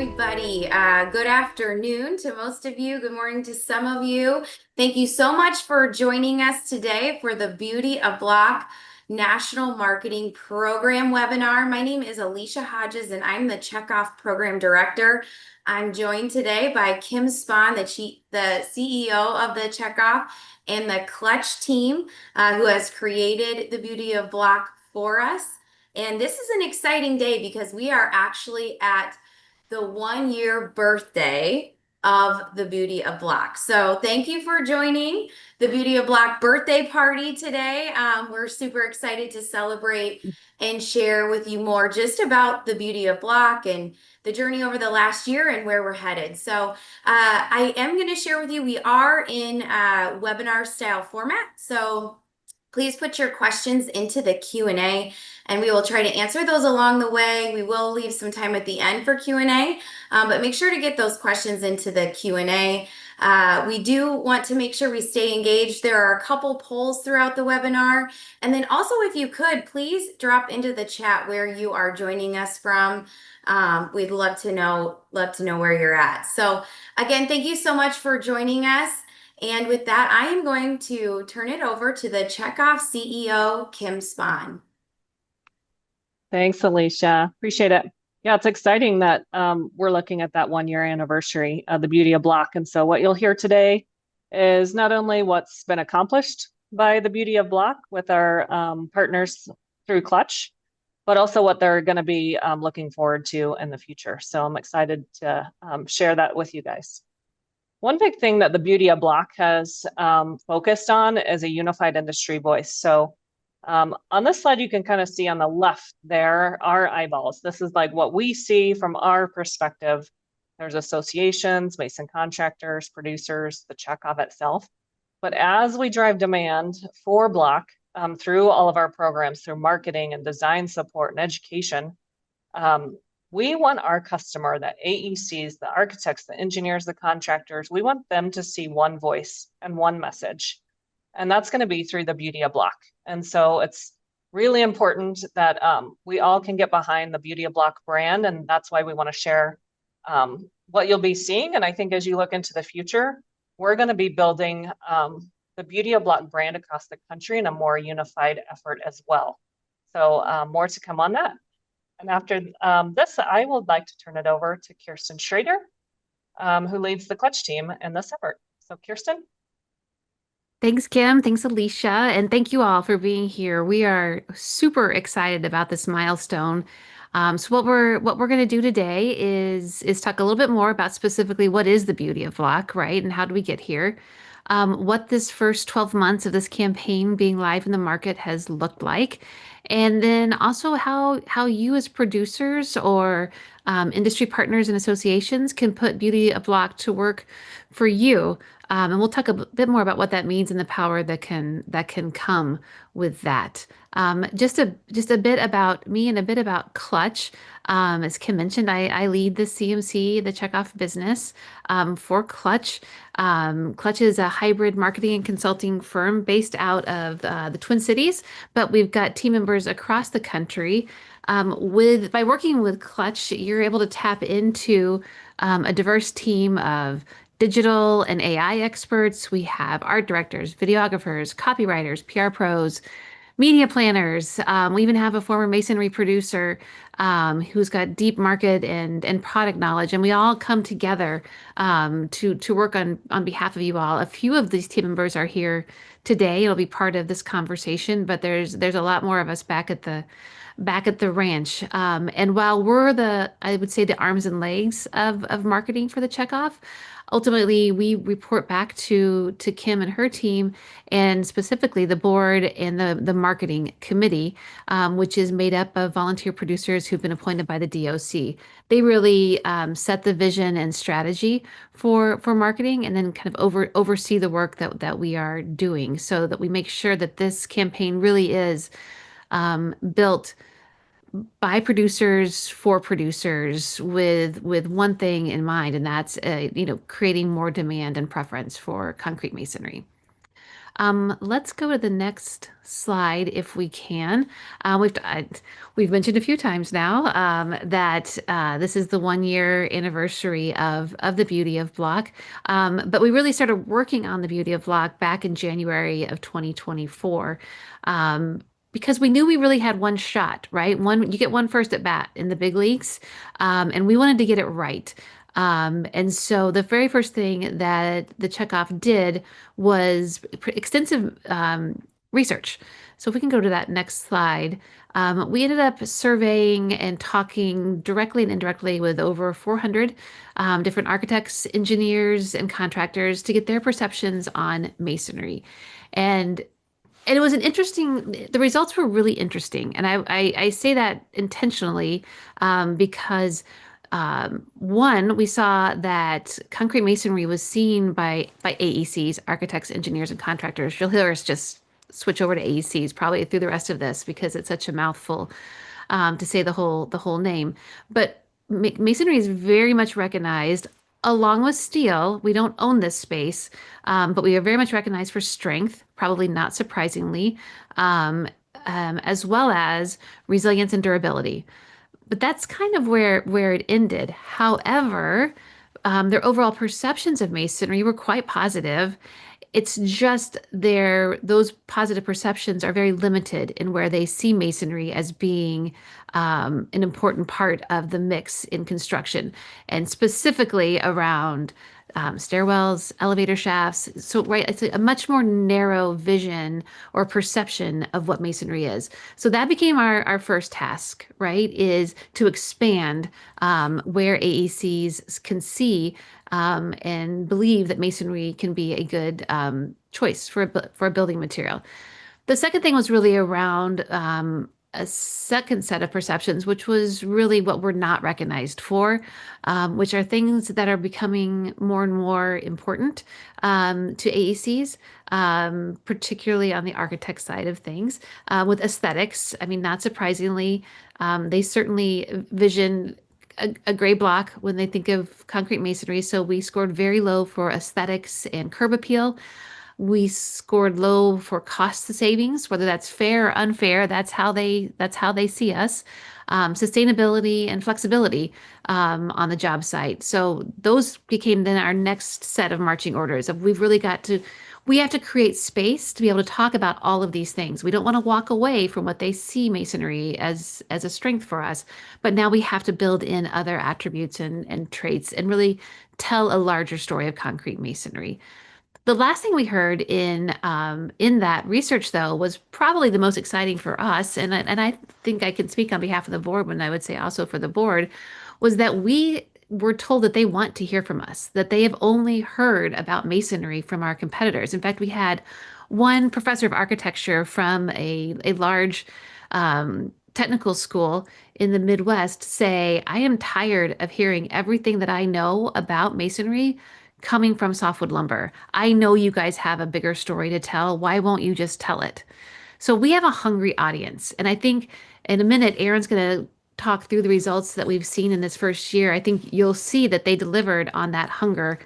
everybody. Good afternoon to most of you. Good morning to some of you. Thank you so much for joining us today for the Beauty of Block National Marketing Program webinar. My name is Alicia Hodges, and I'm the Checkoff Program Director. I'm joined today by Kim Spahn, the CEO of the Checkoff, and the Clutch team, who has created the Beauty of Block for us. And this is an exciting day because we are actually at the 1 year birthday of the Beauty of Block. So thank you for joining the Beauty of Block birthday party today. We're super excited to celebrate and share with you more just about the Beauty of Block and the journey over the last year and where we're headed. So I am going to share with you, we are in webinar style format. So please put your questions into the Q&A and we will try to answer those along the way. We will leave some time at the end for Q&A, but make sure to get those questions into the Q&A. We do want to make sure we stay engaged. There are a couple polls throughout the webinar. And then also, if you could, please drop into the chat where you are joining us from. We'd love to know where you're at. So again, thank you so much for joining us. And with that, I am going to turn it over to the Checkoff CEO, Kim Spahn. Thanks, Alicia. Appreciate it. Yeah, it's exciting that we're looking at that 1 year anniversary of the Beauty of Block. And so what you'll hear today is not only what's been accomplished by the Beauty of Block with our partners through Clutch, but also what they're going to be looking forward to in the future. So I'm excited to share that with you guys. One big thing that the Beauty of Block has focused on is a unified industry voice. So on this slide, you can kind of see on the left there, our eyeballs. This is like what we see from our perspective. There's associations, mason contractors, producers, the Checkoff itself. But as we drive demand for Block through all of our programs, through marketing and design support and education, we want our customer, the AECs, the architects, the engineers, the contractors, we want them to see one voice and one message. And that's going to be through the Beauty of Block. And so it's really important that we all can get behind the Beauty of Block brand. And that's why we want to share what you'll be seeing. And I think as you look into the future, we're going to be building the Beauty of Block brand across the country in a more unified effort as well. So more to come on that. And after this, I would like to turn it over to Kirsten Schrader, who leads the Clutch team in this effort. So Kirsten. Thanks, Kim. Thanks, Alicia. And thank you all for being here. We are super excited about this milestone. So what we're going to do today is talk a little bit more about specifically what is the Beauty of Block, right? And how do we get here? What this first 12 months of this campaign being live in the market has looked like. And then also how you as producers or industry partners and associations can put Beauty of Block to work for you. And we'll talk a bit more about what that means and the power that can come with that. Just a bit about me and a bit about Clutch. As Kim mentioned, I lead the CMC, the Checkoff business for Clutch. Clutch is a hybrid marketing and consulting firm based out of the Twin Cities, but we've got team members across the country. By working with Clutch, you're able to tap into a diverse team of digital and AI experts. We have art directors, videographers, copywriters, PR pros, media planners. We even have a former Masonry producer who's got deep market and product knowledge. And we all come together to work on behalf of you all. A few of these team members are here today. It'll be part of this conversation, but there's a lot more of us back at the ranch. And while we're I would say the arms and legs of marketing for the Checkoff, ultimately we report back to Kim and her team, and specifically the board and the marketing committee, which is made up of volunteer producers who've been appointed by the DOC. They really set the vision and strategy for marketing, and then kind of oversee the work that we are doing, so that we make sure that this campaign really is built by producers for producers with one thing in mind, and that's creating more demand and preference for concrete masonry. Let's go to the next slide if we can. We've mentioned a few times now that this is the 1 year anniversary of the Beauty of Block, but we really started working on the Beauty of Block back in January of 2024. Because we knew we really had one shot, right? You get one first at bat in the big leagues, and we wanted to get it right. And so the very first thing that the Checkoff did was extensive research. So if we can go to that next slide, we ended up surveying and talking directly and indirectly with over 400 different architects, engineers, and contractors to get their perceptions on masonry. And it was the results were really interesting. And I say that intentionally because one, we saw that concrete masonry was seen by AECs, architects, engineers, and contractors. You'll hear us just switch over to AECs probably through the rest of this because it's such a mouthful to say the whole name. But masonry is very much recognized along with steel. We don't own this space, but we are very much recognized for strength, probably not surprisingly, as well as resilience and durability. But that's kind of where it ended. However, their overall perceptions of masonry were quite positive. It's just those positive perceptions are very limited in where they see masonry as being an important part of the mix in construction, and specifically around stairwells, elevator shafts. So, right, it's a much more narrow vision or perception of what masonry is. So that became our first task, right, is to expand where AECs can see and believe that masonry can be a good choice for a building material. The second thing was really around a second set of perceptions, which was really what we're not recognized for, which are things that are becoming more and more important to AECs, particularly on the architect side of things, with aesthetics. I mean, not surprisingly, they certainly vision a gray block when they think of concrete masonry. So we scored very low for aesthetics and curb appeal. We scored low for cost savings, whether that's fair or unfair. That's how they see us. Sustainability and flexibility on the job site. So those became then our next set of marching orders of we have to create space to be able to talk about all of these things. We don't want to walk away from what they see masonry as a strength for us, but now we have to build in other attributes and traits and really tell a larger story of concrete masonry. The last thing we heard in that research, though, was probably the most exciting for us, and I think I can speak on behalf of the board when I would say also for the board, was that we were told that they want to hear from us, that they have only heard about masonry from our competitors. In fact, we had one professor of architecture from a large technical school in the Midwest say, "I am tired of hearing everything that I know about masonry coming from softwood lumber. I know you guys have a bigger story to tell. Why won't you just tell it?" So we have a hungry audience. And I think in a minute, Aaron's going to talk through the results that we've seen in this first year. I think you'll see that they delivered on that hunger.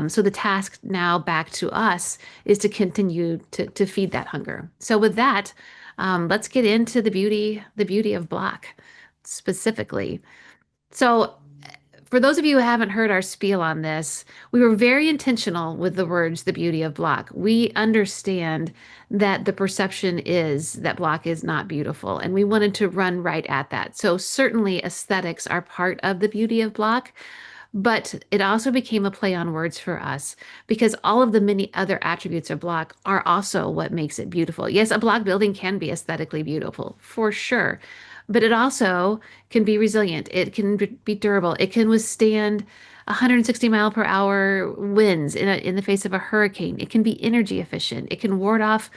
So the task now back to us is to continue to feed that hunger. So with that, let's get into the beauty of block specifically. So for those of you who haven't heard our spiel on this, we were very intentional with the words, the beauty of block. We understand that the perception is that block is not beautiful, and we wanted to run right at that. So certainly aesthetics are part of the beauty of block, but it also became a play on words for us because all of the many other attributes of block are also what makes it beautiful. Yes, a block building can be aesthetically beautiful, for sure, but it also can be resilient. It can be durable. It can withstand 160-mile-per-hour winds in the face of a hurricane. It can be energy efficient. It can ward off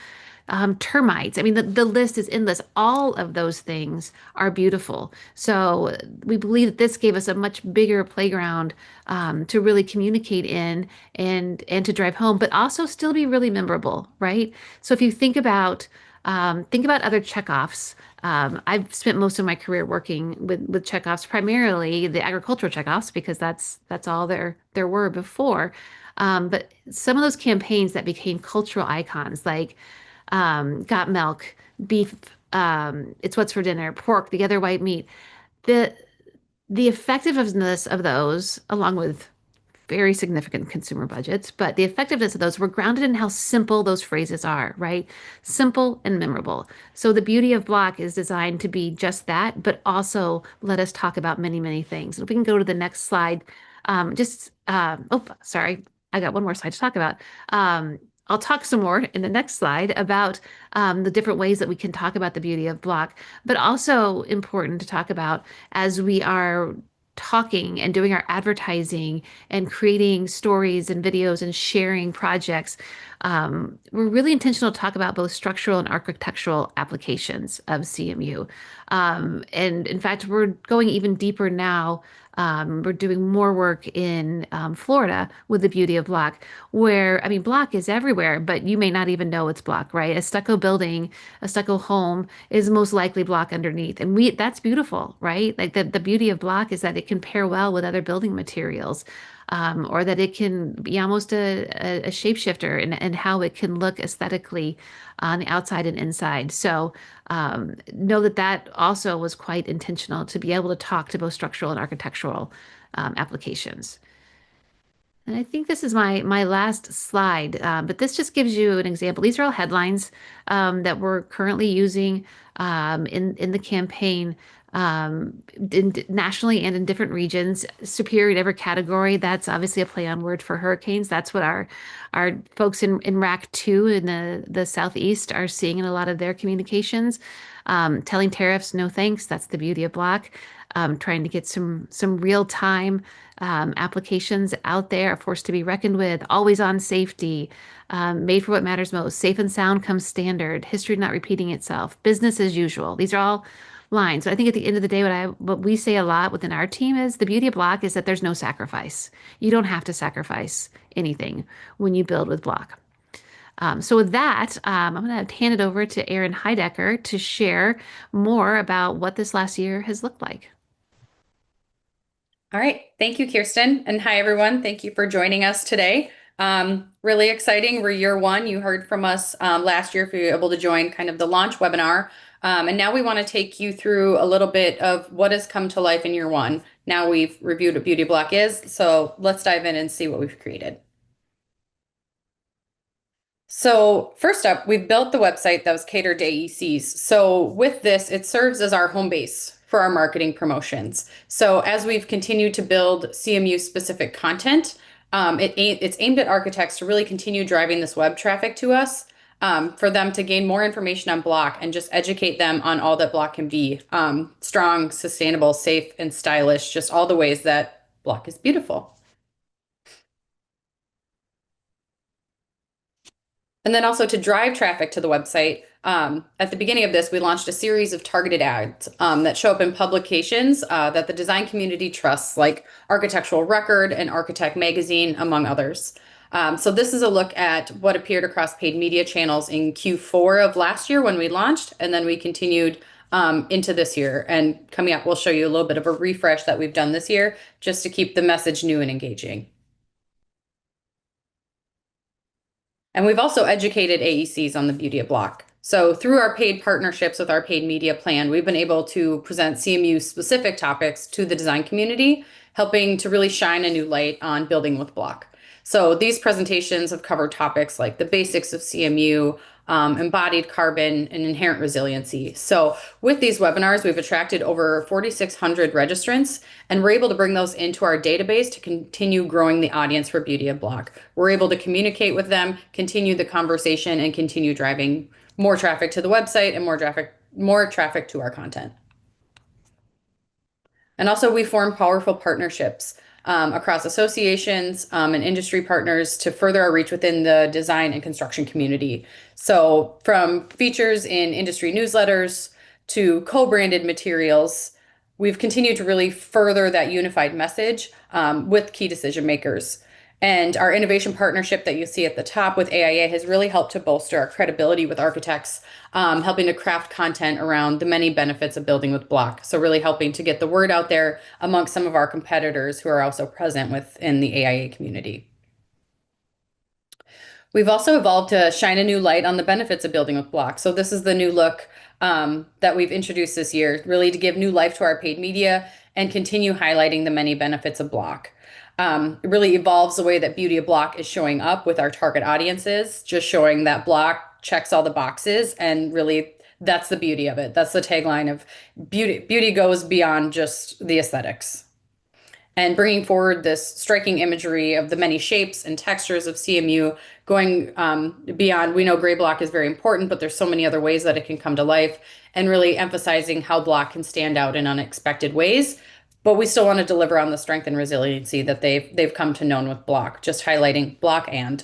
termites. I mean, the list is endless. All of those things are beautiful. So we believe that this gave us a much bigger playground to really communicate in and to drive home, but also still be really memorable, right? So if you think about other checkoffs. I've spent most of my career working with checkoffs, primarily the agricultural checkoffs, because that's all there were before. But some of those campaigns that became cultural icons, like Got Milk, Beef, It's What's for Dinner, Pork, The Other White Meat, the the effectiveness of those, along with very significant consumer budgets, but the effectiveness of those were grounded in how simple those phrases are, right? Simple and memorable. So the beauty of block is designed to be just that, but also let us talk about many, many things. And if we can go to the next slide, oh, sorry, I got one more slide to talk about. I'll talk some more in the next slide about the different ways that we can talk about the beauty of block, but also important to talk about as we are talking and doing our advertising and creating stories and videos and sharing projects. We're really intentional to talk about both structural and architectural applications of CMU. And in fact, we're going even deeper now. We're doing more work in Florida with the beauty of block, where, I mean, block is everywhere, but you may not even know it's block, right? A stucco building, a stucco home is most likely block underneath. And that's beautiful, right? Like the beauty of block is that it can pair well with other building materials. Or that it can be almost a shapeshifter in how it can look aesthetically on the outside and inside. So know that that also was quite intentional to be able to talk to both structural and architectural applications. And I think this is my last slide, but this just gives you an example. These are all headlines that we're currently using in the campaign nationally and in different regions. Superior in every category. That's obviously a play on word for hurricanes. That's what our folks in RAC 2 in the southeast are seeing in a lot of their communications. Telling tariffs, no thanks. That's the beauty of block. Trying to get some real time applications out there, a force to be reckoned with, always on safety, made for what matters most, safe and sound comes standard, history not repeating itself, business as usual. These are all lines. So I think at the end of the day, what we say a lot within our team is the beauty of block is that there's no sacrifice. You don't have to sacrifice anything when you build with block. So with that, I'm going to hand it over to Erin Heidecker to share more about what this last year has looked like. All right. Thank you, Kirsten. And hi, everyone. Thank you for joining us today. Really exciting. We're year one. You heard from us last year if you were able to join kind of the launch webinar. And now we want to take you through a little bit of what has come to life in year one. Now we've reviewed what Beauty Block is. So let's dive in and see what we've created. So first up, we've built the website that was catered to AECs. So with this, it serves as our home base for our marketing promotions. So as we've continued to build CMU specific content, it's aimed at architects to really continue driving this web traffic to us, for them to gain more information on block and just educate them on all that block can be, strong, sustainable, safe, and stylish, just all the ways that block is beautiful. And then also to drive traffic to the website, at the beginning of this, we launched a series of targeted ads that show up in publications that the design community trusts, like Architectural Record and Architect Magazine, among others. So this is a look at what appeared across paid media channels in Q4 of last year when we launched, and then we continued into this year. And coming up, we'll show you a little bit of a refresh that we've done this year just to keep the message new and engaging. And we've also educated AECs on the beauty of block. So through our paid partnerships with our paid media plan, we've been able to present CMU specific topics to the design community, helping to really shine a new light on building with block. So these presentations have covered topics like the basics of CMU, embodied carbon, and inherent resiliency. So with these webinars, we've attracted over 4,600 registrants, and we're able to bring those into our database to continue growing the audience for Beauty of Block. We're able to communicate with them, continue the conversation, and continue driving more traffic to the website and more traffic to our content. And also we form powerful partnerships across associations and industry partners to further our reach within the design and construction community. So from features in industry newsletters to co-branded materials, we've continued to really further that unified message with key decision makers. And our innovation partnership that you see at the top with AIA has really helped to bolster our credibility with architects, helping to craft content around the many benefits of building with block. So really helping to get the word out there amongst some of our competitors who are also present within the AIA community. We've also evolved to shine a new light on the benefits of building with Block. So this is the new look that we've introduced this year, really to give new life to our paid media and continue highlighting the many benefits of Block. It really evolves the way that Beauty of Block is showing up with our target audiences, just showing that Block checks all the boxes, and really that's the beauty of it. That's the tagline of beauty. Beauty goes beyond just the aesthetics. And bringing forward this striking imagery of the many shapes and textures of CMU, going beyond. We know gray block is very important, but there's so many other ways that it can come to life, and really emphasizing how block can stand out in unexpected ways. But we still want to deliver on the strength and resiliency that they've come to know with block, just highlighting block and.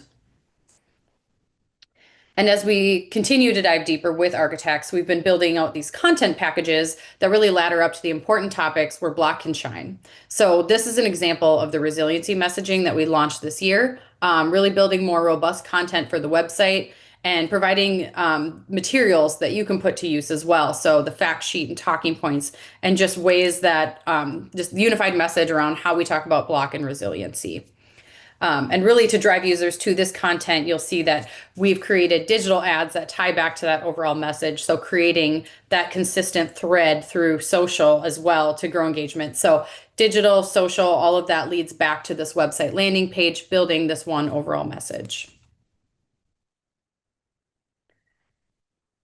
And as we continue to dive deeper with architects, we've been building out these content packages that really ladder up to the important topics where Block can shine. So this is an example of the resiliency messaging that we launched this year, really building more robust content for the website and providing materials that you can put to use as well. So the fact sheet and talking points, and just ways that just the unified message around how we talk about Block and resiliency. And really to drive users to this content, you'll see that we've created digital ads that tie back to that overall message. So creating that consistent thread through social as well to grow engagement. So digital, social, all of that leads back to this website landing page, building this one overall message.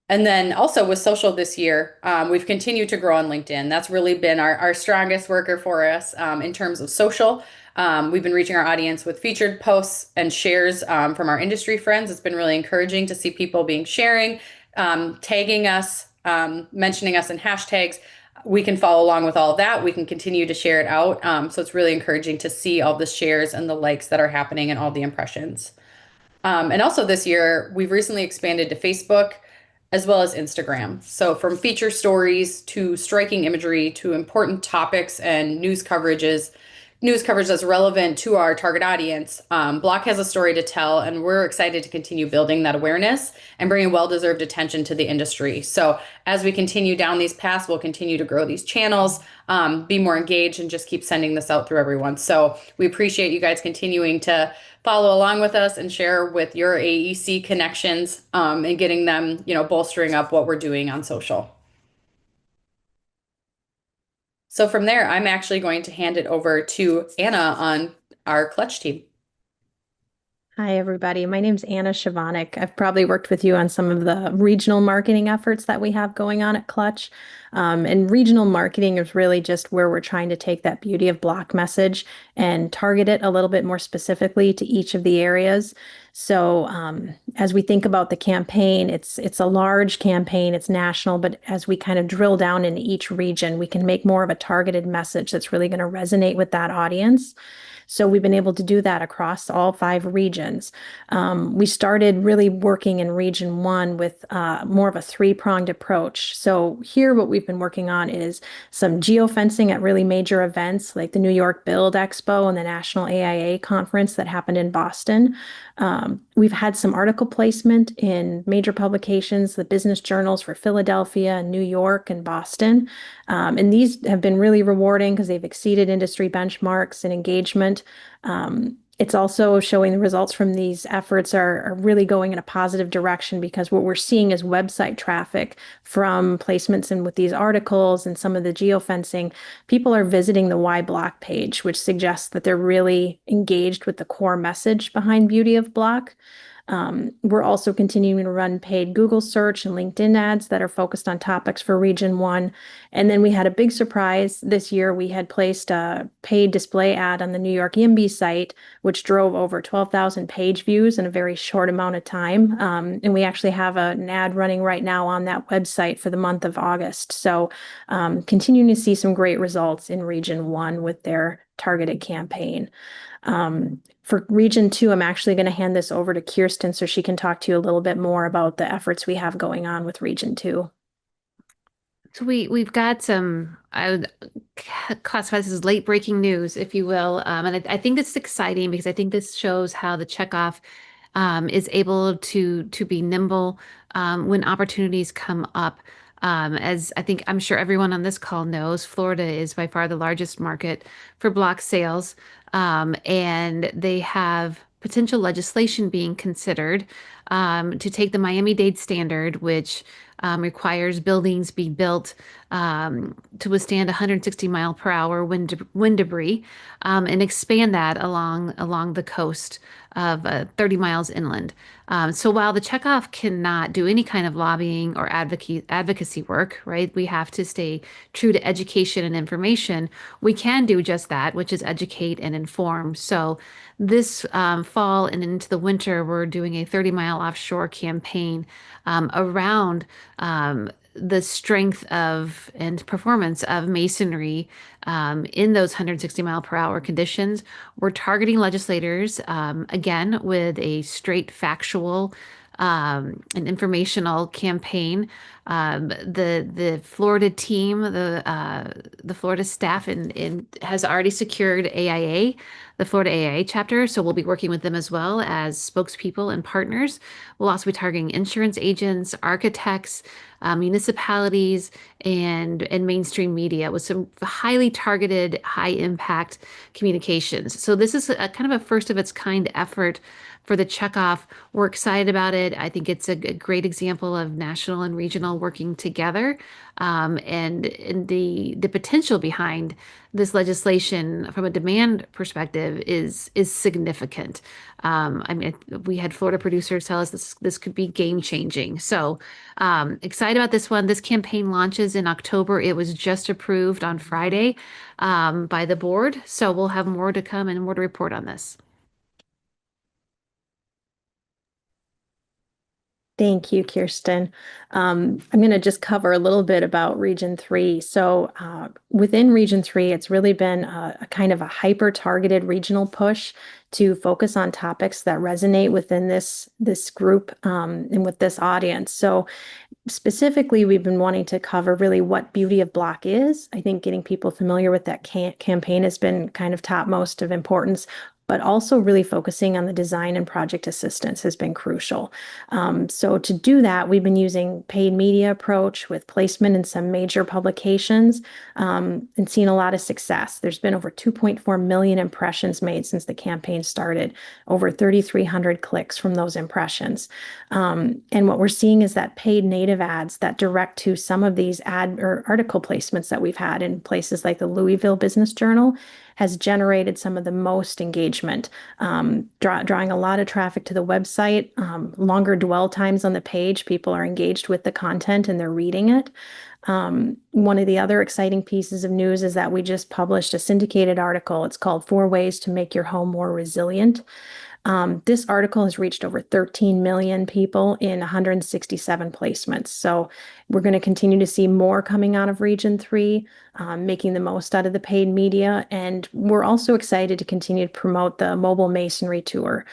And then also with social this year, we've continued to grow on LinkedIn. That's really been our strongest worker for us in terms of social. We've been reaching our audience with featured posts and shares from our industry friends. It's been really encouraging to see people sharing, tagging us, mentioning us in hashtags. We can follow along with all of that. We can continue to share it out. So it's really encouraging to see all the shares and the likes that are happening and all the impressions. And also this year, we've recently expanded to Facebook as well as Instagram. So from feature stories to striking imagery to important topics and news coverage that's relevant to our target audience. Block has a story to tell, and we're excited to continue building that awareness and bringing well-deserved attention to the industry. So as we continue down these paths, we'll continue to grow these channels, be more engaged, and just keep sending this out through everyone. So we appreciate you guys continuing to follow along with us and share with your AEC connections and getting them, bolstering up what we're doing on social. So from there, I'm actually going to hand it over to Anna on our Clutch team. Hi, everybody. My name's Anna Shavanik. I've probably worked with you on some of the regional marketing efforts that we have going on at Clutch. And regional marketing is really just where we're trying to take that Beauty of Block message and target it a little bit more specifically to each of the areas. So as we think about the campaign, it's a large campaign, it's national, but as we kind of drill down into each region, we can make more of a targeted message that's really going to resonate with that audience. So we've been able to do that across all 5 regions. We started really working in Region 1 with more of a 3-pronged approach. So here what we've been working on is some geofencing at really major events like the New York Build Expo and the National AIA Conference that happened in Boston. We've had some article placement in major publications, the business journals for Philadelphia and New York and Boston. And these have been really rewarding because they've exceeded industry benchmarks and engagement. It's also showing the results from these efforts are really going in a positive direction, because what we're seeing is website traffic from placements and with these articles and some of the geofencing. People are visiting the Why Block page, which suggests that they're really engaged with the core message behind Beauty of Block. We're also continuing to run paid Google search and LinkedIn ads that are focused on topics for Region 1. And then we had a big surprise this year. We had placed a paid display ad on the New York YIMBY site, which drove over 12,000 page views in a very short amount of time. And we actually have an ad running right now on that website for the month of August. So continuing to see some great results in Region 1 with their targeted campaign. For Region 2, I'm actually going to hand this over to Kirsten so she can talk to you a little bit more about the efforts we have going on with Region 2. So we've got some, I would classify this as late breaking news, if you will. And I think this is exciting because I think this shows how the Checkoff is able to be nimble when opportunities come up. As I'm sure everyone on this call knows, Florida is by far the largest market for block sales. And they have potential legislation being considered to take the Miami-Dade standard, which requires buildings be built to withstand 160 mile per hour wind debris, and expand that along the coast of 30 miles inland. So while the Checkoff cannot do any kind of lobbying or advocacy work, right? We have to stay true to education and information. We can do just that, which is educate and inform. So this fall and into the winter, we're doing a 30-mile offshore campaign around the strength of and performance of masonry in those 160 mile per hour conditions. We're targeting legislators again with a straight factual and informational campaign. The Florida team, the Florida staff, has already secured AIA, the Florida AIA chapter. So we'll be working with them as well as spokespeople and partners. We'll also be targeting insurance agents, architects, municipalities, and mainstream media with some highly targeted, high impact communications. So this is a kind of a first of its kind effort for the Checkoff. We're excited about it. I think it's a great example of national and regional working together, and the potential behind this legislation from a demand perspective is significant. I mean, we had Florida producers tell us this could be game changing. So excited about this one. This campaign launches in October. It was just approved on Friday by the board. So we'll have more to come and more to report on this. Thank you, Kirsten. I'm going to just cover a little bit about Region 3. So within Region 3, it's really been a kind of a hyper-targeted regional push to focus on topics that resonate within this group and with this audience. So specifically, we've been wanting to cover really what Beauty of Block is. I think getting people familiar with that campaign has been kind of topmost of importance, but also really focusing on the design and project assistance has been crucial. So to do that, we've been using paid media approach with placement in some major publications and seen a lot of success. There's been over 2.4 million impressions made since the campaign started, over 3,300 clicks from those impressions. And what we're seeing is that paid native ads that direct to some of these ad or article placements that we've had in places like the Louisville Business Journal has generated some of the most engagement, drawing a lot of traffic to the website, longer dwell times on the page. People are engaged with the content and they're reading it. One of the other exciting pieces of news is that we just published a syndicated article. It's called 4 Ways to Make Your Home More Resilient. This article has reached over 13 million people in 167 placements. So we're going to continue to see more coming out of Region 3, making the most out of the paid media. And we're also excited to continue to promote the Mobile Masonry Tour.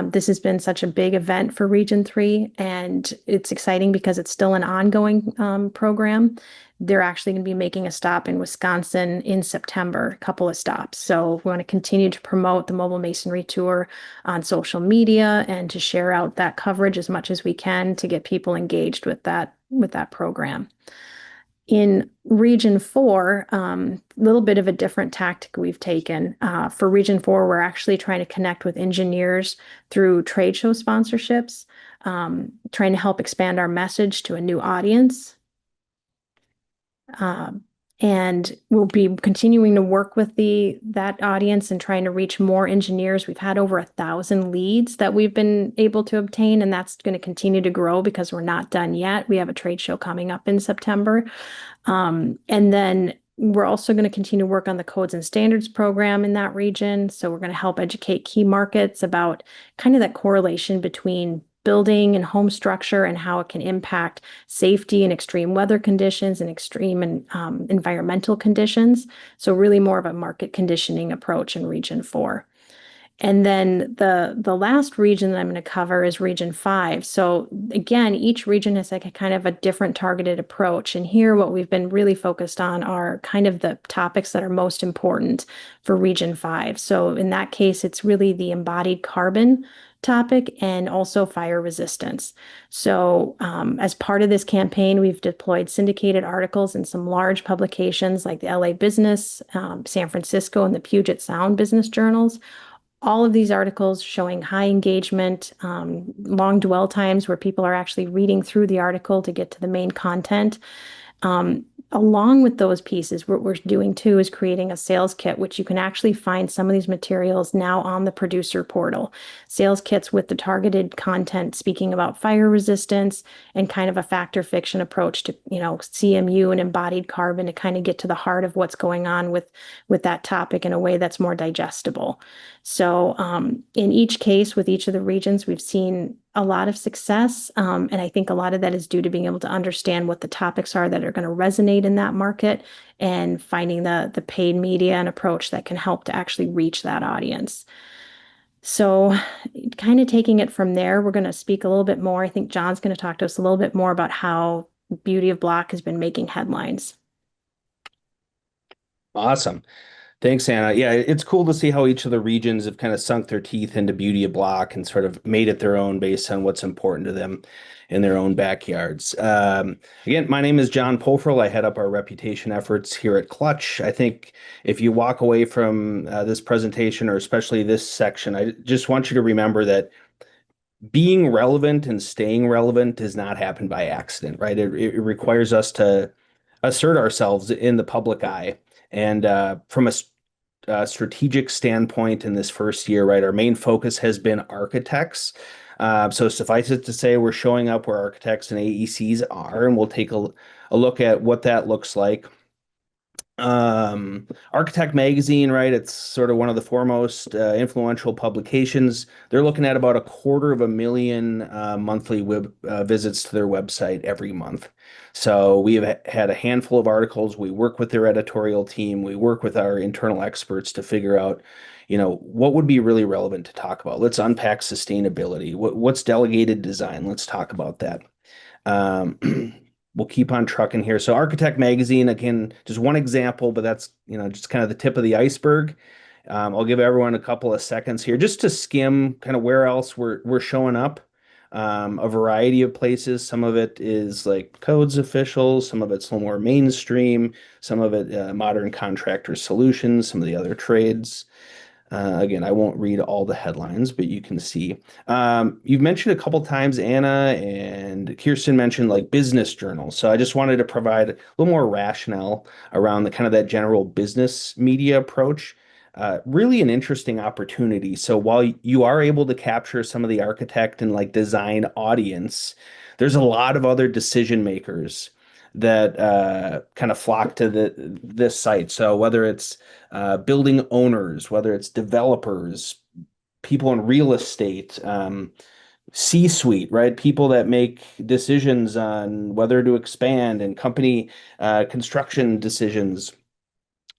This has been such a big event for Region 3, and it's exciting because it's still an ongoing program. They're actually going to be making a stop in Wisconsin in September, a couple of stops. So we want to continue to promote the Mobile Masonry Tour on social media and to share out that coverage as much as we can to get people engaged with that program. In Region 4, a little bit of a different tactic we've taken. For Region 4, we're actually trying to connect with engineers through trade show sponsorships, trying to help expand our message to a new audience. And we'll be continuing to work with that audience and trying to reach more engineers. We've had over 1,000 leads that we've been able to obtain, and that's going to continue to grow because we're not done yet. We have a trade show coming up in September. And then we're also going to continue to work on the codes and standards program in that region. So we're going to help educate key markets about kind of that correlation between building and home structure and how it can impact safety in extreme weather conditions and extreme environmental conditions. So really more of a market conditioning approach in Region 4. And then the last region that I'm going to cover is Region 5. So again, each region has like a kind of a different targeted approach. And here what we've been really focused on are kind of the topics that are most important for Region 5. So in that case, it's really the embodied carbon topic and also fire resistance. So as part of this campaign, we've deployed syndicated articles in some large publications like the LA Business, San Francisco, and the Puget Sound Business Journals, all of these articles showing high engagement, long dwell times where people are actually reading through the article to get to the main content. Along with those pieces, what we're doing too is creating a sales kit, which you can actually find some of these materials now on the producer portal. Sales kits with the targeted content speaking about fire resistance and kind of a fact or fiction approach to, CMU and embodied carbon to kind of get to the heart of what's going on with that topic in a way that's more digestible. So in each case, with each of the regions, we've seen a lot of success. And I think a lot of that is due to being able to understand what the topics are that are going to resonate in that market and finding the paid media and approach that can help to actually reach that audience. So kind of taking it from there, we're going to speak a little bit more. I think John's going to talk to us a little bit more about how Beauty of Block has been making headlines. Awesome. Thanks, Anna. Yeah, it's cool to see how each of the regions have kind of sunk their teeth into Beauty of Block and sort of made it their own based on what's important to them in their own backyards. Again, my name is John Pofferl. I head up our reputation efforts here at Clutch. I think if you walk away from this presentation, or especially this section, I just want you to remember that being relevant and staying relevant does not happen by accident, right? It requires us to assert ourselves in the public eye. And from a strategic standpoint in this first year, right, our main focus has been architects. So suffice it to say, we're showing up where architects and AECs are, and we'll take a look at what that looks like. Architect Magazine, right? It's sort of one of the foremost influential publications. They're looking at about 250,000 monthly web visits to their website every month. So we have had a handful of articles. We work with their editorial team. We work with our internal experts to figure out, what would be really relevant to talk about. Let's unpack sustainability. What's delegated design? Let's talk about that. We'll keep on trucking here. So Architect Magazine, again, just one example, but that's, just kind of the tip of the iceberg. I'll give everyone a couple of seconds here just to skim kind of where else we're showing up. A variety of places. Some of it is like codes officials, some of it's a little more mainstream, some of it modern contractor solutions, some of the other trades. Again, I won't read all the headlines, but you can see. You've mentioned a couple times, Anna and Kirsten mentioned like business journals. So I just wanted to provide a little more rationale around the kind of that general business media approach. Really an interesting opportunity. So while you are able to capture some of the architect and like design audience, there's a lot of other decision makers that kind of flock to this site. So whether it's building owners, whether it's developers, people in real estate, C-suite, right? People that make decisions on whether to expand and company construction decisions,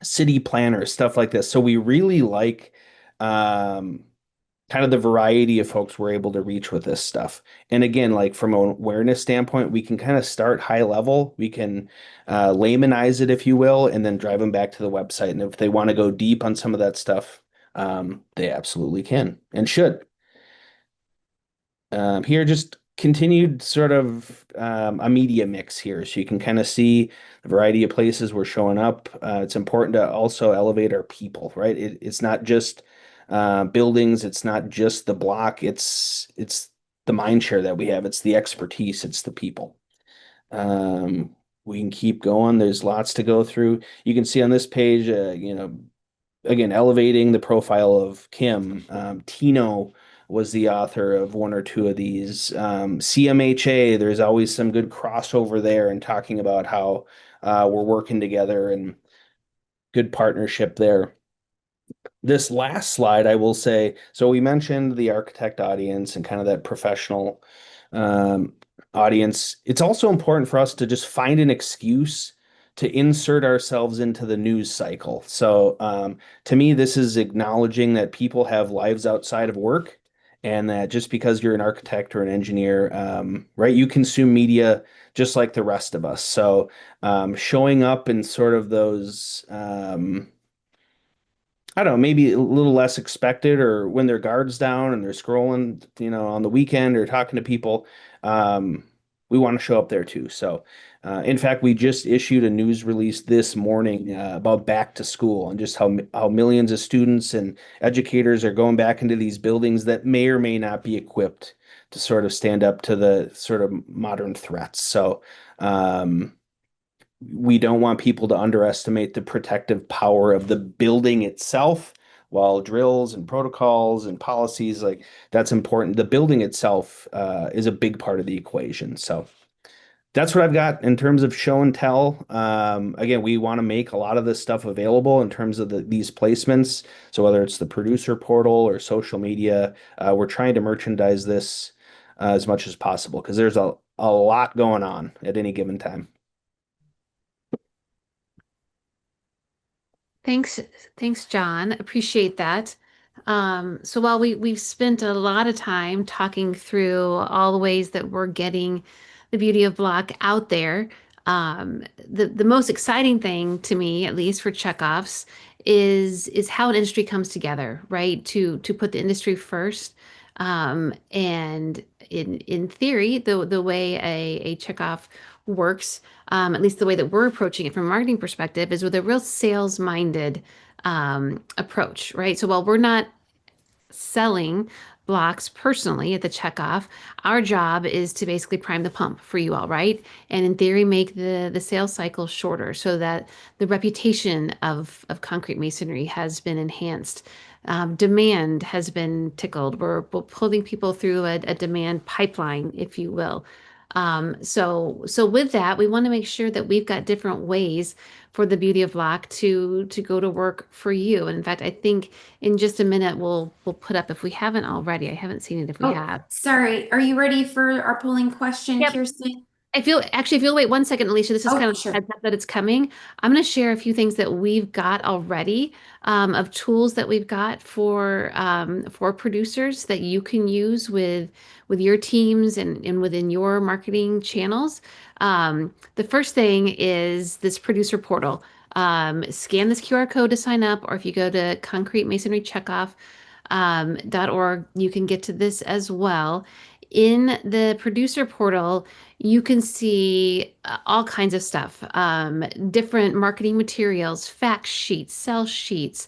city planners, stuff like this. So we really like kind of the variety of folks we're able to reach with this stuff. And again, like from an awareness standpoint, we can kind of start high level. We can laymanize it, if you will, and then drive them back to the website. And if they want to go deep on some of that stuff, they absolutely can and should. Here, just continued sort of a media mix here. So you can kind of see the variety of places we're showing up. It's important to also elevate our people, right? It's not just buildings. It's not just the block. It's the mind share that we have. It's the expertise. It's the people. We can keep going. There's lots to go through. You can see on this page, again, elevating the profile of Kim. Tino was the author of one or two of these. CMHA, there's always some good crossover there and talking about how we're working together and good partnership there. This last slide, I will say, so we mentioned the architect audience and kind of that professional audience. It's also important for us to just find an excuse to insert ourselves into the news cycle. So to me, this is acknowledging that people have lives outside of work and that just because you're an architect or an engineer, right, you consume media just like the rest of us. So showing up in sort of those I don't know, maybe a little less expected or when their guard's down and they're scrolling, on the weekend or talking to people. we want to show up there too. So, in fact, we just issued a news release this morning about back to school and just how millions of students and educators are going back into these buildings that may or may not be equipped to sort of stand up to the sort of modern threats. So, we don't want people to underestimate the protective power of the building itself. While drills and protocols and policies, like that's important, the building itself is a big part of the equation. So that's what I've got in terms of show and tell. Again, we want to make a lot of this stuff available in terms of these placements. So whether it's the producer portal or social media, we're trying to merchandise this as much as possible because there's a lot going on at any given time. Thanks, John. Appreciate that. So while we've spent a lot of time talking through all the ways that we're getting the beauty of block out there, the most exciting thing to me, at least for checkoffs, is how an industry comes together, right? To put the industry first. And in theory, the way a checkoff works, at least the way that we're approaching it from a marketing perspective, is with a real sales-minded approach, right? So while we're not selling blocks personally at the checkoff, our job is to basically prime the pump for you all, right? And in theory, make the sales cycle shorter so that the reputation of concrete masonry has been enhanced. Demand has been tickled. We're pulling people through a demand pipeline, if you will. So with that, we want to make sure that we've got different ways for the beauty of block to go to work for you. And in fact, I think in just a minute we'll put up, if we haven't already, I haven't seen it if we have. Sorry, are you ready for our polling question, Yep. Kirsten? If you'll wait one second, Alicia, this is kind of Sure. heads up that it's coming. I'm going to share a few things that we've got already, of tools that we've got for producers that you can use with your teams and within your marketing channels. The first thing is this producer portal. Scan this QR code to sign up, or if you go to Concrete Masonry Checkoff .org, you can get to this as well. In the producer portal, you can see all kinds of stuff, different marketing materials, fact sheets, sell sheets,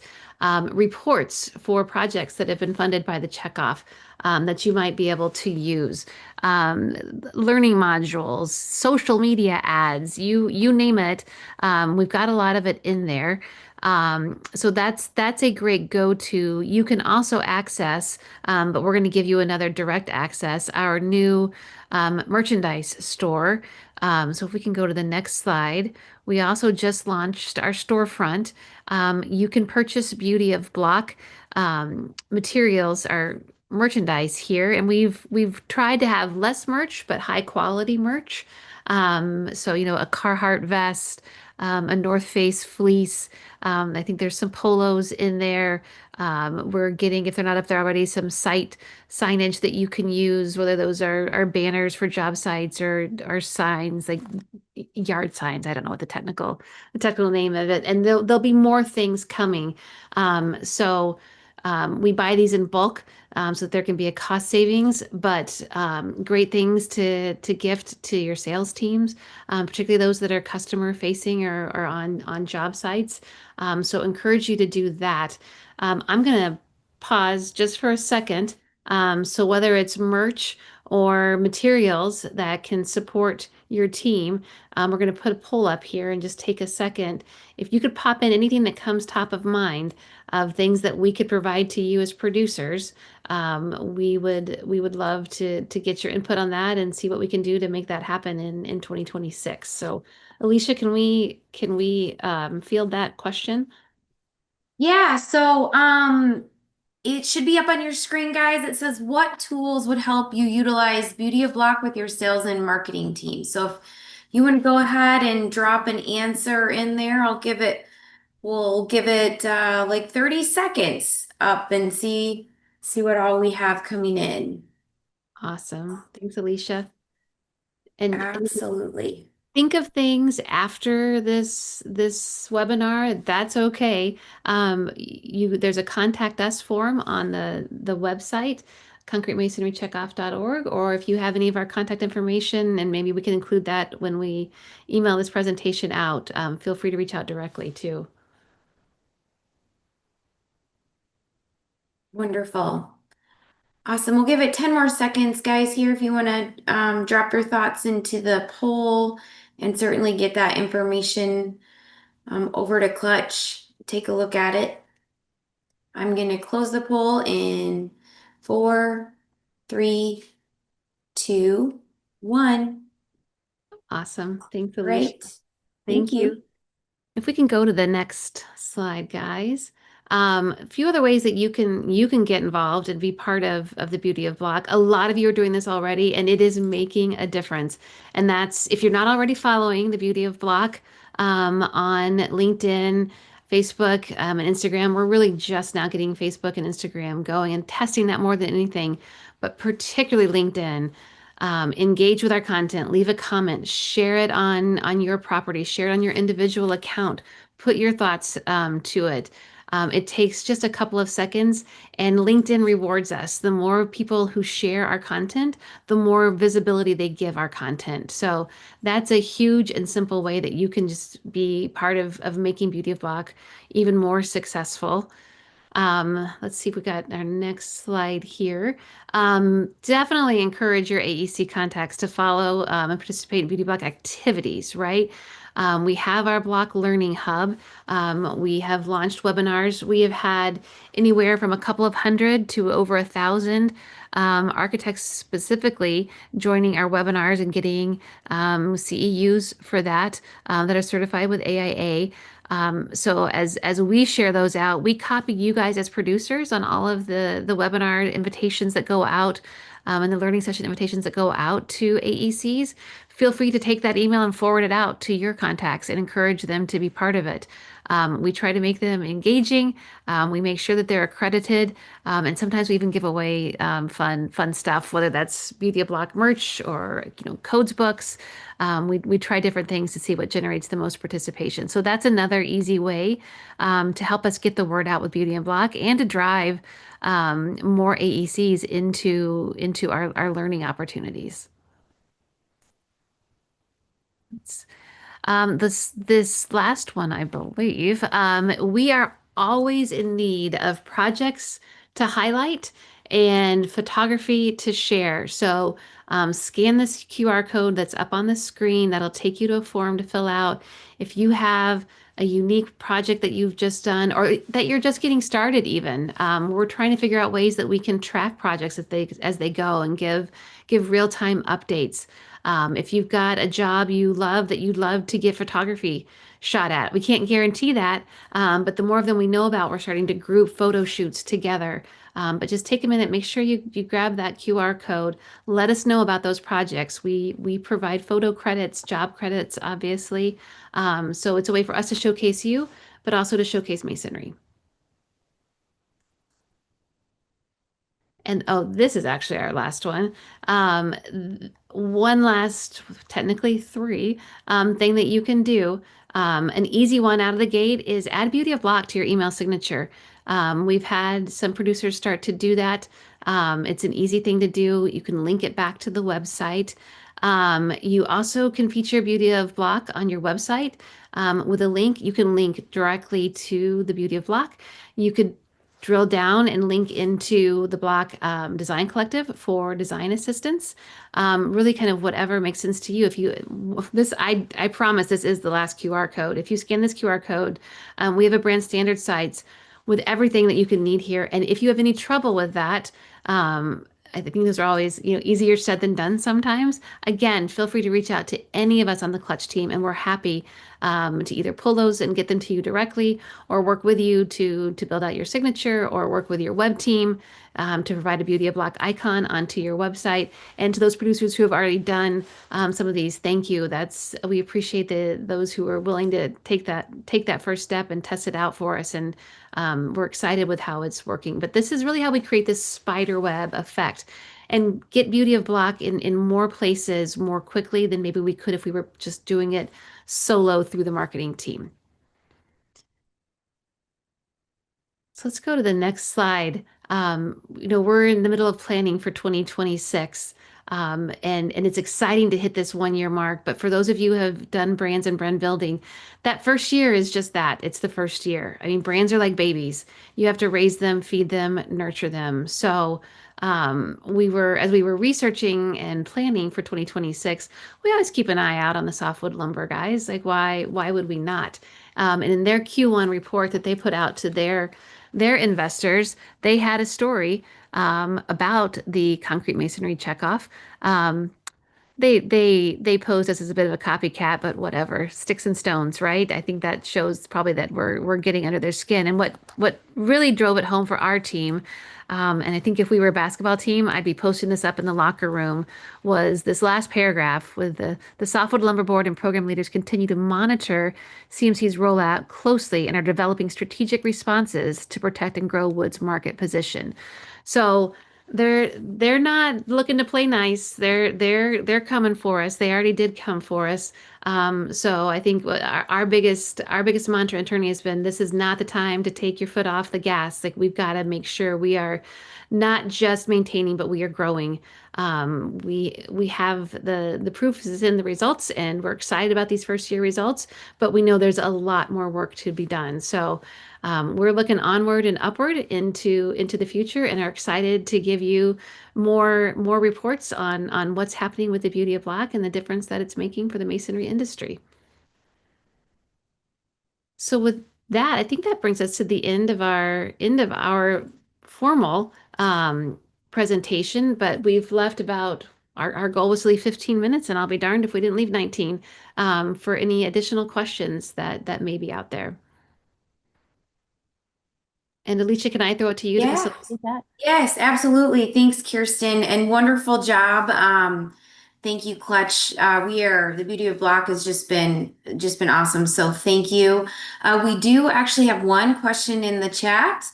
reports for projects that have been funded by the Checkoff that you might be able to use, learning modules, social media ads, you name it. We've got a lot of it in there. So that's a great go-to. You can also access, but we're going to give you another direct access, our new merchandise store. So if we can go to the next slide, we also just launched our storefront. You can purchase Beauty of Block materials, our merchandise here, and we've tried to have less merch but high quality merch. So a Carhartt vest, a North Face fleece. I think there's some polos in there. We're getting, if they're not up there already, some site signage that you can use, whether those are banners for job sites or signs like yard signs. I don't know what the technical name of it. And there'll be more things coming. So we buy these in bulk so that there can be a cost savings, but great things to gift to your sales teams, particularly those that are customer facing or on job sites. So encourage you to do that. I'm going to pause just for a second. So whether it's merch or materials that can support your team, we're going to put a poll up here and just take a second. If you could pop in anything that comes top of mind of things that we could provide to you as producers, we would love to get your input on that and see what we can do to make that happen in 2026. So Alicia, can we field that question? Yeah, so it should be up on your screen, guys. It says, what tools would help you utilize Beauty of Block with your sales and marketing team? So if you want to go ahead and drop an answer in there, we'll give it like 30 seconds up and see what all we have coming in. Awesome. Thanks, Alicia. And Absolutely. think of things after this webinar. That's okay. There's a contact us form on the website. concretemasonrycheckoff.org, or if you have any of our contact information, and maybe we can include that when we email this presentation out, feel free to reach out directly too. Wonderful. Awesome. We'll give it 10 more seconds, guys, here if you want to drop your thoughts into the poll and certainly get that information over to Clutch. Take a look at it. I'm going to close the poll in 4, 3, 2, 1. Awesome. Thanks, Alicia. Great. Thank you. If we can go to the next slide, guys. A few other ways that you can get involved and be part of the Beauty of Block. A lot of you are doing this already, and it is making a difference. And that's if you're not already following the Beauty of Block on LinkedIn, Facebook, and Instagram. We're really just now getting Facebook and Instagram going and testing that more than anything, but particularly LinkedIn. Engage with our content, leave a comment, share it on your property, share it on your individual account, put your thoughts to it. It takes just a couple of seconds, and LinkedIn rewards us. The more people who share our content, the more visibility they give our content. So that's a huge and simple way that you can just be part of making Beauty of Block even more successful. Let's see if we got our next slide here. Definitely encourage your AEC contacts to follow and participate in Beauty Block activities, right? We have our Block Learning Hub. We have launched webinars. We have had anywhere from a couple of hundred to over 1,000 architects specifically joining our webinars and getting CEUs for that that are certified with AIA. So as we share those out, we copy you guys as producers on all of the webinar invitations that go out and the learning session invitations that go out to AECs. Feel free to take that email and forward it out to your contacts and encourage them to be part of it. We try to make them engaging. We make sure that they're accredited, and sometimes we even give away fun stuff, whether that's Beauty of Block merch or codes books. We try different things to see what generates the most participation. So that's another easy way to help us get the word out with Beauty of Block and to drive more AECs into our learning opportunities. This last one, I believe, we are always in need of projects to highlight and photography to share. So scan this QR code that's up on the screen. That'll take you to a form to fill out. If you have a unique project that you've just done or that you're just getting started even, we're trying to figure out ways that we can track projects as they go and give real-time updates. If you've got a job you love that you'd love to get photography shot at, we can't guarantee that, but the more of them we know about, we're starting to group photo shoots together. But just take a minute, make sure you grab that QR code. Let us know about those projects. We provide photo credits, job credits, obviously. So it's a way for us to showcase you, but also to showcase Masonry. And oh, this is actually our last one. One last, technically three, thing that you can do. An easy one out of the gate is add Beauty of Block to your email signature. We've had some producers start to do that. It's an easy thing to do. You can link it back to the website. You also can feature Beauty of Block on your website with a link. You can link directly to the Beauty of Block. You could drill down and link into the Block Design Collective for design assistance. Really kind of whatever makes sense to you. If you I promise this is the last QR code. If you scan this QR code, we have a brand standard sites with everything that you can need here. And if you have any trouble with that, I think those are always, easier said than done sometimes. Again, feel free to reach out to any of us on the Clutch team, and we're happy to either pull those and get them to you directly, or work with you to build out your signature, or work with your web team to provide a Beauty of Block icon onto your website. And to those producers who have already done some of these, thank you. We appreciate those who are willing to take that first step and test it out for us. And we're excited with how it's working. But this is really how we create this spider web effect and get Beauty of Block in more places more quickly than maybe we could if we were just doing it solo through the marketing team. So let's go to the next slide. We're in the middle of planning for 2026. And it's exciting to hit this 1 year mark. But for those of you who have done brands and brand building, that first year is just that. It's the first year. I mean, brands are like babies. You have to raise them, feed them, nurture them. So as we were researching and planning for 2026, we always keep an eye out on the softwood lumber guys. Like why would we not? And in their Q1 report that they put out to their investors, they had a story about the concrete masonry checkoff. They posed us as a bit of a copycat, but whatever, sticks and stones, right? I think that shows probably that we're getting under their skin. And what really drove it home for our team, and I think if we were a basketball team, I'd be posting this up in the locker room, was this last paragraph with the softwood lumber board and program leaders continue to monitor CMC's rollout closely and are developing strategic responses to protect and grow wood's market position. So they're not looking to play nice. They're coming for us. They already did come for us. So I think our biggest mantra internally has been, this is not the time to take your foot off the gas. Like, we've got to make sure we are not just maintaining, but we are growing. We have the proof is in the results, and we're excited about these first year results, but we know there's a lot more work to be done. So we're looking onward and upward into the future, and are excited to give you more reports on what's happening with the Beauty of Black and the difference that it's making for the masonry industry. So with that, I think that brings us to the end of our formal presentation, but we've left about our goal was to leave 15 minutes, and I'll be darned if we didn't leave 19 for any additional questions that may be out there. And Alicia, can I throw it to you to Yeah. facilitate that? Yes, absolutely. Thanks, Kirsten, and wonderful job. Thank you, Clutch. The Beauty of Block has just been awesome. So thank you. We do actually have one question in the chat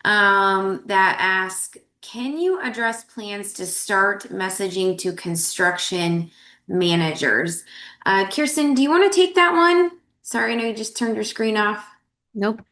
that asks, can you address plans to start messaging to construction managers? Kirsten, do you want to take that one? Sorry, I know you just turned your screen off. Nope.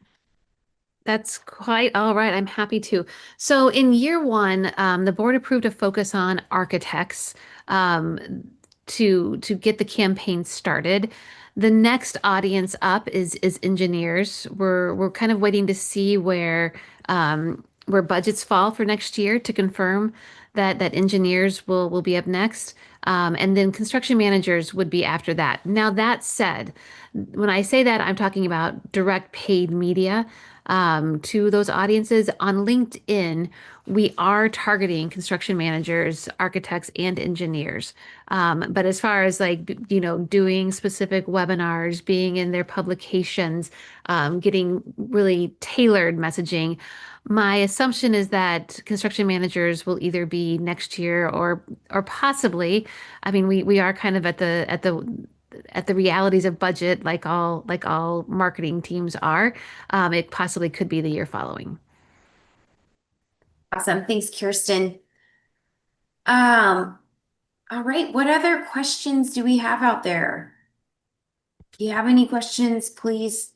That's quite all right. I'm happy to. So in year one, the board approved a focus on architects um, to get the campaign started. The next audience up is engineers. We're kind of waiting to see where budgets fall for next year to confirm that engineers will be up next. And then construction managers would be after that. Now, that said, when I say that, I'm talking about direct paid media to those audiences. On LinkedIn, we are targeting construction managers, architects, and engineers. But as far as doing specific webinars, being in their publications, getting really tailored messaging, my assumption is that construction managers will either be next year or possibly. I mean, we are kind of at the realities of budget, like all marketing teams are. It possibly could be the year following. Awesome. Thanks, Kirsten. All right. What other questions do we have out there? If you have any questions, please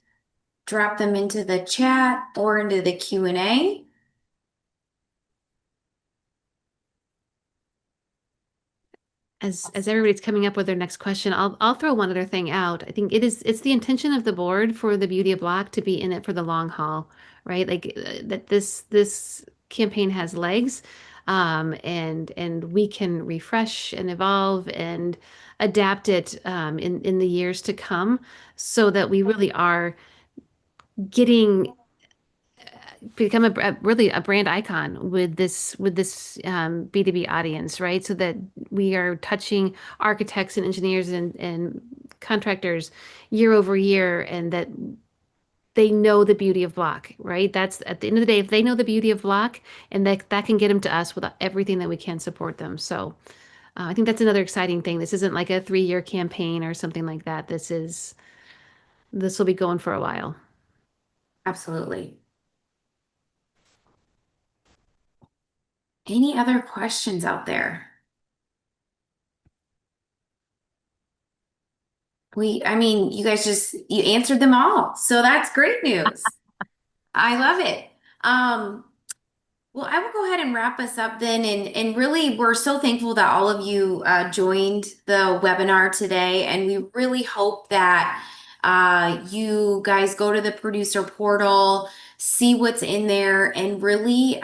drop them into the chat or into the Q&A. As everybody's coming up with their next question, I'll throw one other thing out. I think it's the intention of the board for the Beauty of Black to be in it for the long haul, right? Like that this campaign has legs, and we can refresh and evolve and adapt it in the years to come, so that we really are getting become really a brand icon with this B2B audience, right? So that we are touching architects and engineers and contractors year over year, and that they know the Beauty of Block, right? That's at the end of the day, if they know the Beauty of Block, and that can get them to us with everything that we can support them. So I think that's another exciting thing. This isn't like a 3-year campaign or something like that. This will be going for a while. Absolutely. Any other questions out there? I mean, you guys you answered them all. So that's great news. I love it. Well, I will go ahead and wrap us up then. And really, we're so thankful that all of you joined the webinar today. And we really hope that you guys go to the producer portal, see what's in there, and really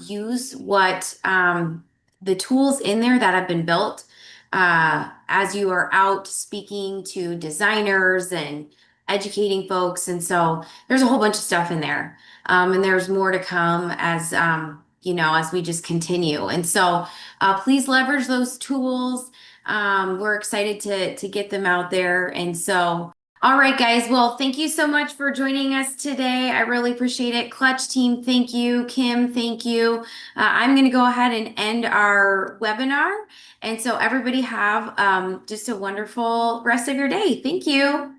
use what the tools in there that have been built as you are out speaking to designers and educating folks. And so there's a whole bunch of stuff in there. And there's more to come as as we just continue. And so please leverage those tools. We're excited to get them out there. And so, all right, guys. Well, thank you so much for joining us today. I really appreciate it. Clutch team, thank you. Kim, thank you. I'm going to go ahead and end our webinar. And so everybody have just a wonderful rest of your day. Thank you.